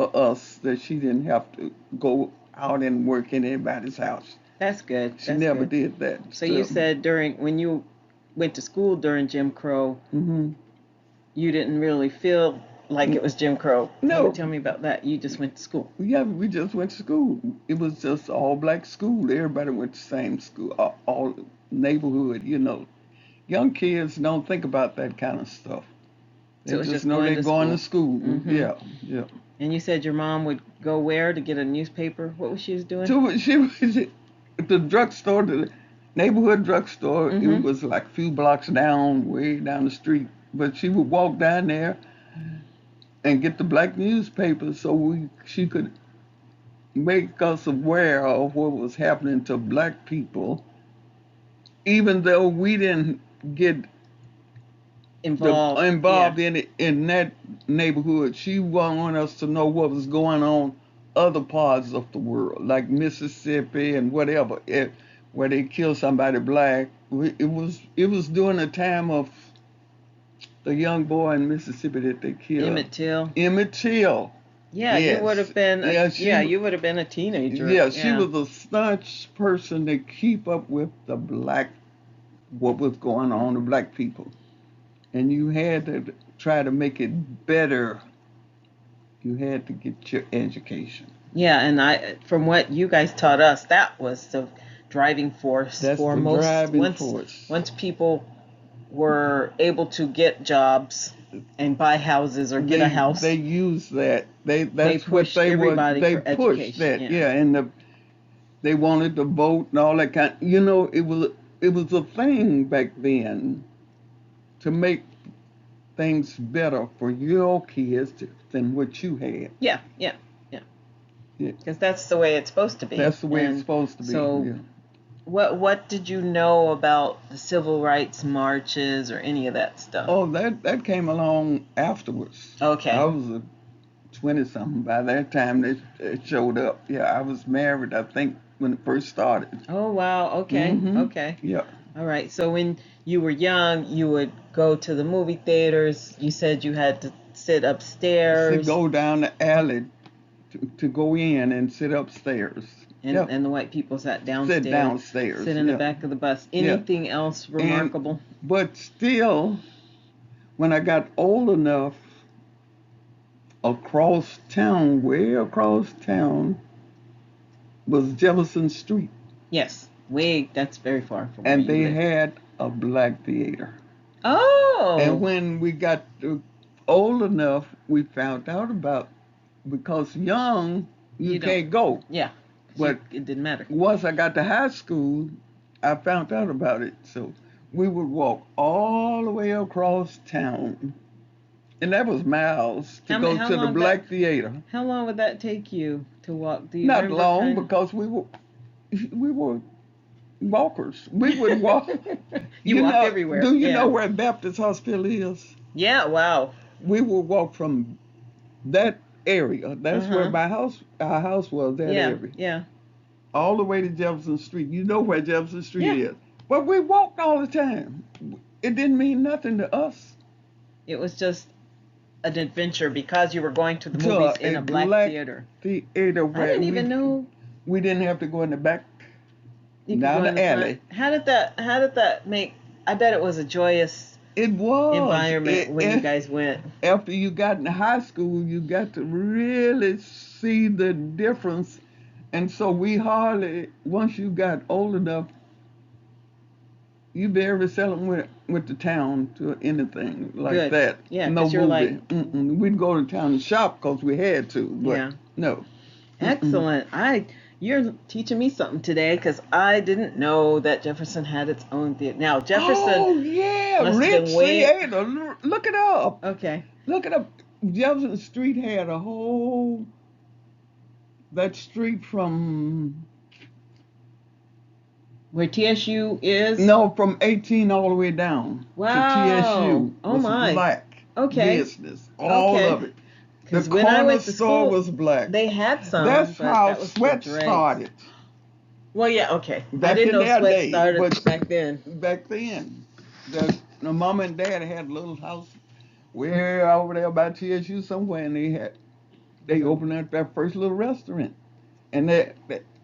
for us that she didn't have to go out and work in anybody's house. That's good. She That's never good. did that. So you said when you went to school during Jim Crow, you didn't really feel like it was Jim Crow. No. Tell me about that. You just went to school. Yeah, we just went to school. It was just all black school. Everybody went to the same school, all neighborhood, Young kids don't think about that kind of stuff. They So it was just just know going they're to going to school. school. Yeah, yeah. And you said your mom would go where to get a newspaper? What was she doing? She was at the drugstore, the neighborhood drugstore. It was like a few blocks down, way down the street. But she would walk down there and get the black newspaper so she could make us aware of what was happening to black people, even though we didn't get involved in that neighborhood. She wanted us to know what was going on other parts of the world, like Mississippi and whatever, where they killed somebody black. It was during the time of the young boy in Mississippi that they killed. Emmett Till. Emmett Till. Yeah, yes. You would have been. You would have been a teenager. Yeah, she was a staunch person to keep up with what was going on to black people, and you had to try to make it better. You had to get your education. Yeah, and from what you guys taught us, that was the driving force. That's for the most. Driving force. Once people were able to get jobs and buy houses or get a house, they used that. They pushed everybody they for pushed education. that. Yeah, and they wanted to vote and all that kind. It was a thing back then to make things better for your kids than what you had. Yeah. Because that's the way it's supposed to be. That's the way it's supposed to be. So, yeah. What did you know about the civil rights marches or any of that stuff? Oh, that came along afterwards. Okay. I was a 20-something by that time it showed up. Yeah, I was married, I think, when it first started. Oh, wow. Okay. Okay. Yeah. All right. So when you were young, you would go to the movie theaters. You said you had to sit upstairs. To go down the alley to go in and sit upstairs. And the white people sat downstairs. Sit in the back of the bus. Anything else remarkable? But still, when I got old enough, way across town, was Jefferson Street. Yes. That's very far from and where you they live. had a black theater. Oh! And when we got old enough, we found out about, because young, you can't go. Yeah. But it didn't matter. Once I got to high school, I found out about it. So we would walk all the way across town. And that was miles to go to the black theater. How long would that take you to walk? Do you Not remember long, because we were walkers. We would walk. you walk everywhere. Do you know where Baptist Hospital is? Yeah, wow. We would walk from that area. That's where our house was, that area. Yeah. All the way to Jefferson Street. You know where Jefferson Street is. But we walked all the time. It didn't mean nothing to us. It was just an adventure because you were going to the movies in a black theater. Theater where I didn't even know. We didn't have to go in the back. Down the alley. How did that make? I bet it was a joyous environment when you guys went. After you got in high school, you got to really see the difference, and so once you got old enough, you very seldom went to town to anything like that. Yeah, no you're movie. We'd go to town and shop because we had to. But no. Excellent. You're teaching me something today because I didn't know that Jefferson had its own theater. Now, Jefferson. Oh, yeah. Rich Theater. Look it up. Okay. Look it up. Jefferson Street had a whole. That street from. Where TSU is? No, from 18 all the way down. Wow. To TSU. Oh, my. Black. Okay. Business. All of it. Because the when I went to store school, was black. They had some. That's how sweat started. Well, yeah, okay. Back I didn't know sweat day, started back then. Back then, the mom and dad had a little house way over there by TSU somewhere, and they had They opened up that first little restaurant, and that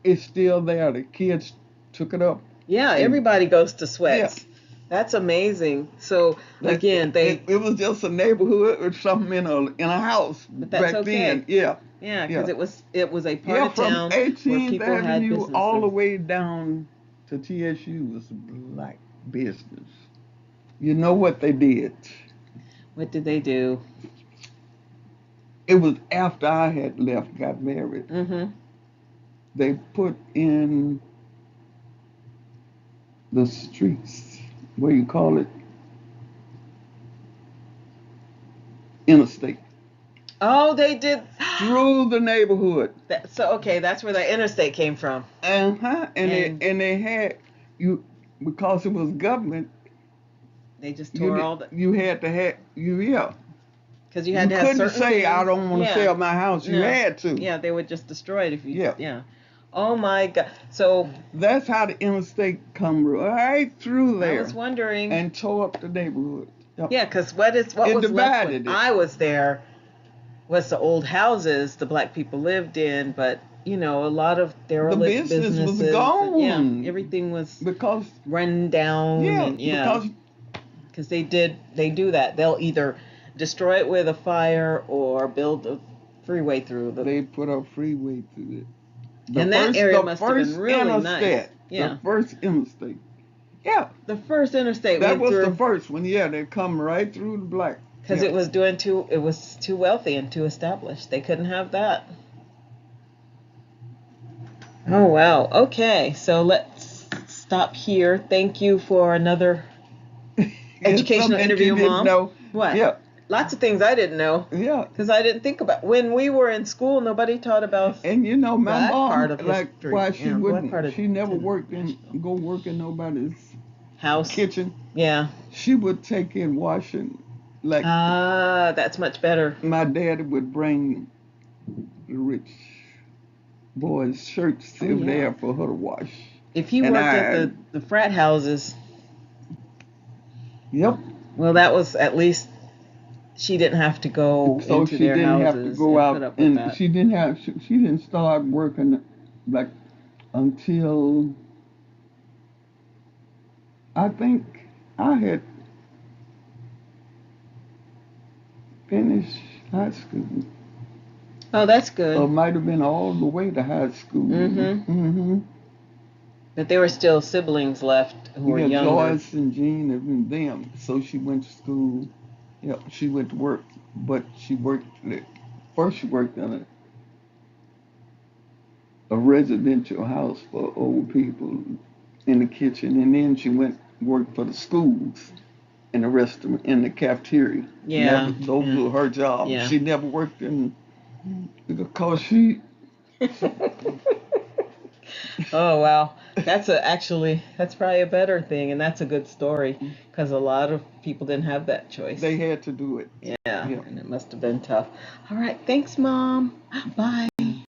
it's still there. The kids took it up. Yeah, And everybody goes to yeah, Sweats. That's amazing. So that again, it was just a neighborhood or something in a house but that's back then. okay. Yeah, Yeah, because yeah, it was a part yeah. of From town where 18th people had Avenue all the businesses. way down to TSU was black business. You know what they did? What did they do? It was after I had left, got married. Mm-hmm. They put in the streets, what do you call it, interstate, Oh, they did. through the neighborhood. So okay, that's where the interstate came from. Uh-huh. And And they had you, because it was government, they just tore all the, you had to have you, yeah. because you had You to have couldn't certain say I things. don't want to Yeah. sell my house. You No. had to. Yeah, they would just destroy it if you. Yeah. Yeah. Oh my God. So That's how the interstate come right through I there was wondering. and tore up the neighborhood. Yep. Yeah, because what It was left when divided it. I was there was the old houses the black people lived in, but a lot of The derelict business was businesses. Yeah, gone everything was because run down, yeah, and because because they do that. They'll either destroy it with a fire or build a freeway through the. they put a freeway through it. And that area The must have been first really nice. interstate. Yeah, The first interstate. Yeah, the first interstate that went was the through first one. Yeah, they come right through the black. because Yeah. it was too wealthy and too established. They couldn't have that. Oh wow. Okay, so let's stop here. Thank you for another It's educational something interview, you didn't Mom. know. What? Yeah, Lots of things I didn't know yeah. because I didn't think about when we were in school. Nobody taught about And you know, my that mom, part of like, history. why she Yeah, what part wouldn't, of she never worked go work in nobody's house? kitchen. Yeah. She would take in washing. Like, Ah, that's much better. my dad would bring the rich boys' shirts Oh over yeah. there for her to wash. If you And worked at I, the frat houses, yep. well, that was at least she didn't have to go So into she their didn't have to houses go and put out, up with and that. she didn't start working like until I think I had finished high school. Oh, that's Or good. might have been all the way to high school. Mm-hmm. Mm-hmm. But there were still siblings left who were Yeah, younger. Joyce and Jean and them. So she went to school. Yeah, she went to work, but she worked. First, she worked in a residential house for old people in the kitchen, and then she went worked for the schools in the restaurant in the cafeteria. Yeah. Those Yeah. were her jobs. Yeah. She never worked in because she. Oh wow, that's probably a better thing, and that's a good story because a lot of people didn't have that choice. They had to do it. Yeah, Yeah. and it must have been tough. All right, thanks, Mom. Bye.